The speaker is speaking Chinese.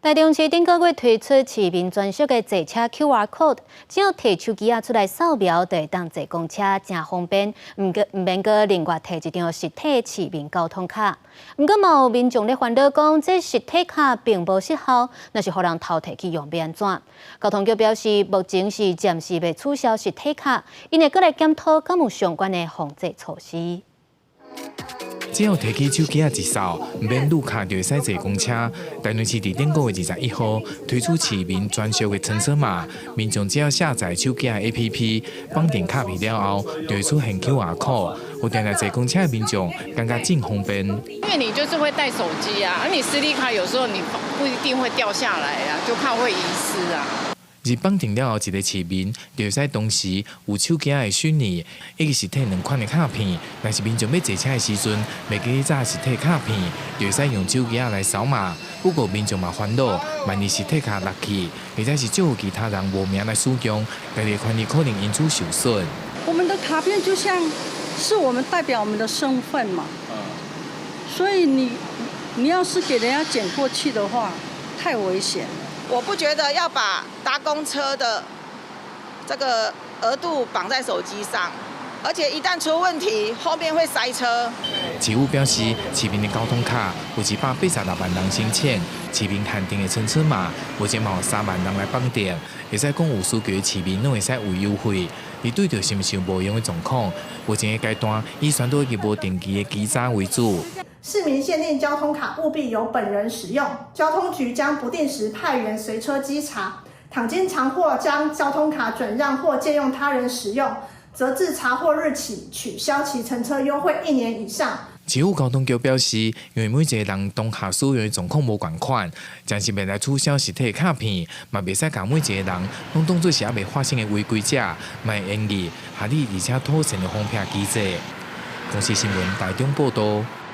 台中市顶个月推出市民专属的坐车 QR code， 只要摕手机出来扫描，就会当坐公车，真方便。唔免个另外摕一张实体市民交通卡。唔过嘛有民众咧烦恼讲，这实体卡并无失效，那是互人偷摕去用，要安怎？交通局表示，目前是暂时未取消实体卡，因会搁来检讨敢有相关的防治措施。 只要提起手机一扫，唔免路卡就会使坐公车。台南市伫顶个月21号推出市民专属的乘车码，民众只要下载手机 APP， 绑定卡片了后，就会出现 QR code。有定来坐公车的民众感觉真方便。因为你就是会带手机啊，而你实体卡有时候你不一定会掉下来啊，就怕会遗失啊。 而绑定了后，一个市民就会使同时有手机的虚拟以及实体两款的卡片。若是民众要坐车的时阵，袂记去查实体卡片，就会使用手机来扫码。不过民众嘛烦恼，万一实体卡落去，或者是借予其他人无名来使用，家己的权利可能因此受损。我们的卡片就像是我们代表我们的身份嘛，所以你要是给人家捡过去的话，太危险了。 我不觉得要把搭公车的这个额度绑在手机上，而且一旦出问题，后面会塞车。市府表示，市民的交通卡有186万人申请，市民限定的乘车码，目前嘛有3万人来绑定，会使讲有需求的市民拢会使有优惠。而对着是毋是有无用的状况，目前的阶段以选择一无定期的基站为主。 市民限定交通卡务必由本人使用，交通局将不定时派员随车稽查。倘经查获将交通卡转让或借用他人使用，则自查获日起取消其乘车优惠1年以上。 市府交通局表示，因为每一个人当下使用的状况无同款，暂时未来取消实体卡片，嘛袂使将每一个人拢当作是还未发生的违规者，嘛会建议合理而且妥善的防骗机制。公司新闻台中报道。